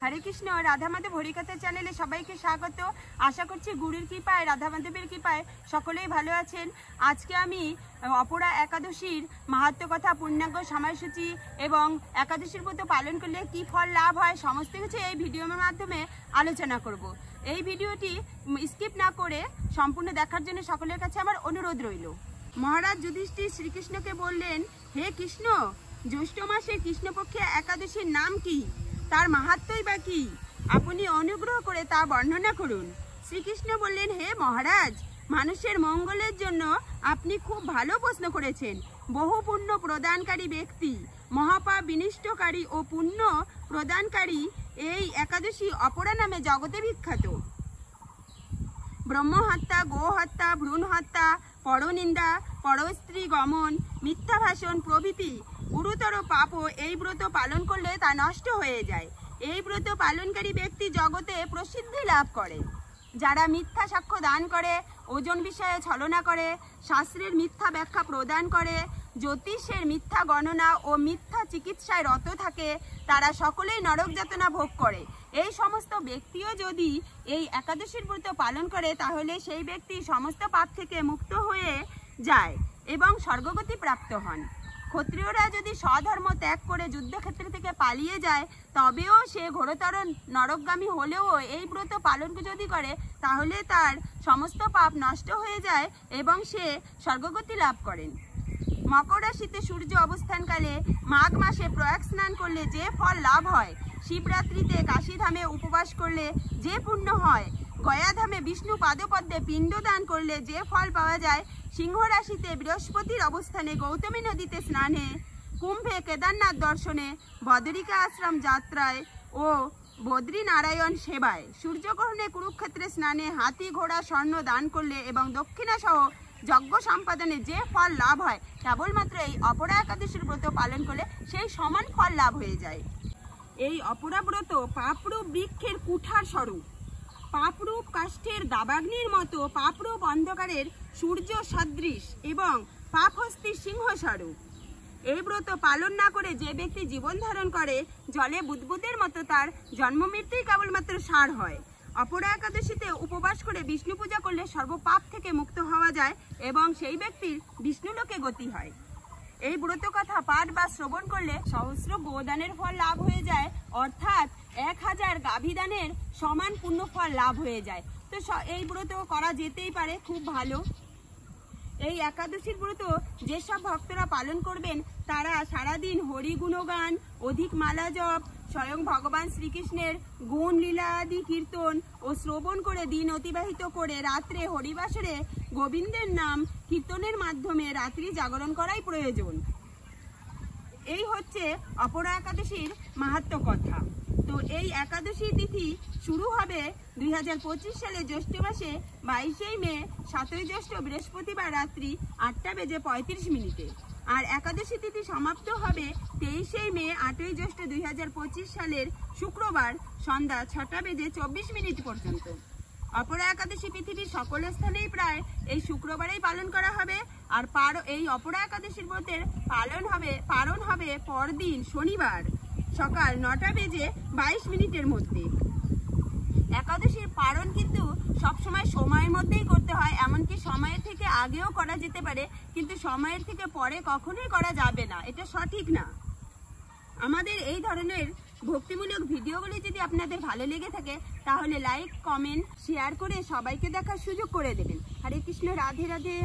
हरे कृष्ण राधा माधव हरिकथा चैनेले सबाइके स्वागत। आशा करछि गुरुर कृपाय राधा माधवेर कृपाय सकलेई भालो आछेन। आजके आमी अपरा एकादशीर माहात्म्य कथा पूर्णांग সময়সূচি एवं एकादशीर व्रत पालन करले कि फल लाभ हय समस्त किछु এই ভিডিওর মাধ্যমে আলোচনা করব। এই ভিডিওটি স্কিপ না করে সম্পূর্ণ দেখার জন্য সকলের কাছে আমার অনুরোধ রইল। মহারাজ যুধিষ্ঠির শ্রীকৃষ্ণকে বললেন, হে কৃষ্ণ, জ্যৈষ্ঠ মাসে কৃষ্ণপক্ষে একাদশীর নাম কি, তার মাহাত্ম্যই বা কি, আপনি অনুগ্রহ করে তা বর্ণনা করুন। শ্রীকৃষ্ণ বললেন, হে মহারাজ, মানুষের মঙ্গলের জন্য আপনি খুব ভালো প্রশ্ন করেছেন। বহু পুণ্য প্রদানকারী ব্যক্তি, মহাপাপ বিনষ্টকারী ও পুণ্য প্রদানকারী এই একাদশী অপরা নামে জগতে বিখ্যাত। ব্রহ্ম হত্যা, গো হত্যা, ভ্রূণ হত্যা, পরনিন্দা, পরস্ত্রী গমন, মিথ্যা ভাষণ প্রভৃতি গুরুতর পাপও এই ব্রত পালন করলে তা নষ্ট হয়ে যায়। এই ব্রত পালনকারী ব্যক্তি জগতে প্রসিদ্ধি লাভ করে। যারা মিথ্যা সাক্ষ্য দান করে, ওজন বিষয়ে ছলনা করে, শাস্ত্রের মিথ্যা ব্যাখ্যা প্রদান করে, জ্যোতিষের মিথ্যা গণনা ও মিথ্যা চিকিৎসায় রত থাকে, তারা সকলেই নরক যাতনা ভোগ করে। এই সমস্ত ব্যক্তিও যদি এই একাদশীর ব্রত পালন করে তাহলে সেই ব্যক্তি সমস্ত পাপ থেকে মুক্ত হয়ে যায় এবং স্বর্গগতি প্রাপ্ত হন। ক্ষত্রিয়রা যদি স্বধর্ম ত্যাগ করে যুদ্ধক্ষেত্র থেকে পালিয়ে যায় তবেও সে ঘোরতর নরকগামী হলেও এই ব্রত পালন যদি করে তাহলে তার সমস্ত পাপ নষ্ট হয়ে যায় এবং সে স্বর্গগতি লাভ করেন। মকর রাশিতে সূর্য অবস্থানকালে মাঘ মাসে প্রয়াগ স্নান করলে যে ফল লাভ হয়, শিবরাত্রিতে কাশীধামে উপবাস করলে যে পুণ্য হয়, গয়াধামে বিষ্ণু পাদপদ্মে পিণ্ডদান করলে যে ফল পাওয়া যায়, সিংহ রাশিতে বৃহস্পতির অবস্থানে গৌতমী নদীতে স্নানে, কুম্ভে কেদারনাথ দর্শনে, বদরিকা আশ্রম যাত্রায় ও বদ্রীনারায়ণ সেবায়, সূর্যগ্রহণে কুরুক্ষেত্রে স্নানে, হাতি ঘোড়া স্বর্ণ দান করলে এবং দক্ষিণা সহ যজ্ঞ সম্পাদনে যে ফল লাভ হয় কেবলমাত্র এই অপরা একাদশীর ব্রত পালন করলে সেই সমান ফল লাভ হয়ে যায়। এই অপরা ব্রত পাপরূপ বৃক্ষের কুঠার স্বরূপ, পাপরূপ কাষ্ঠের দাবাগ্নির মতো, পাপরূপ অন্ধকারের সূর্য সদৃশ এবং পাপহস্তির সিংহ স্বরূপ। এই ব্রত পালন না করে যে ব্যক্তি জীবন ধারণ করে জলে বুদবুদের মতো তার জন্ম মৃত্যুই কেবলমাত্র সার হয়। অপরা একাদশীতে উপবাস করে বিষ্ণু পূজা করলে সর্বপাপ থেকে মুক্ত হওয়া যায় এবং সেই ব্যক্তির বিষ্ণুলোকে গতি হয়। এই ব্রত কথা পাঠ বা শ্রবণ করলে সহস্র গোদানের ফল লাভ হয়ে যায়, অর্থাৎ 1000 গাভীদানের সমান পুণ্য ফল লাভ হয়ে যায়। তো এই ব্রত করা যেতেই পারে, খুব ভালো। এই একাদশীর ব্রত যেসব ভক্তরা পালন করবেন তারা সারাদিন হরি গুণগান, অধিক মালা জপ, স্বয়ং ভগবান শ্রীকৃষ্ণের গুণ লীলা আদি কীর্তন ও শ্রবণ করে দিন অতিবাহিত করে রাত্রে হরিবাসরে গোবিন্দের নাম কীর্তনের মাধ্যমে রাত্রি জাগরণ করাই প্রয়োজন। এই হচ্ছে অপরা একাদশীর মাহাত্ম্য কথা। তো এই একাদশী তিথি শুরু হবে 2025 সালে জ্যৈষ্ঠ মাসে 22 মে 7 জ্যৈষ্ঠ বৃহস্পতিবার রাত্রি 8:35 আর একাদশী তিথি সমাপ্ত হবে 23 মে 8 জ্যৈষ্ঠ 2025 সালের শুক্রবার সন্ধ্যা 6:24 পর্যন্ত। অপরা একাদশী পৃথিবীর সকল স্থানেই প্রায় এই শুক্রবারেই পালন করা হবে। আর এই অপরা একাদশীর ব্রতের পালন হবে পরদিন শনিবার সকাল 9:22 মধ্যে। একাদশীর পালন কিন্তু সবসময় সময়ের মধ্যেই করতে হয়, এমনকি সময়ের থেকে আগেও করা যেতে পারে, কিন্তু সময়ের থেকে পরে কখনোই করা যাবে না, এটা সঠিক না। আমাদের এই ধরনের ভক্তিমূলক ভিডিওগুলি যদি আপনাদের ভালো লেগে থাকে তাহলে লাইক, কমেন্ট, শেয়ার করে সবাইকে দেখার সুযোগ করে দেবেন। হরে কৃষ্ণ, রাধে রাধে।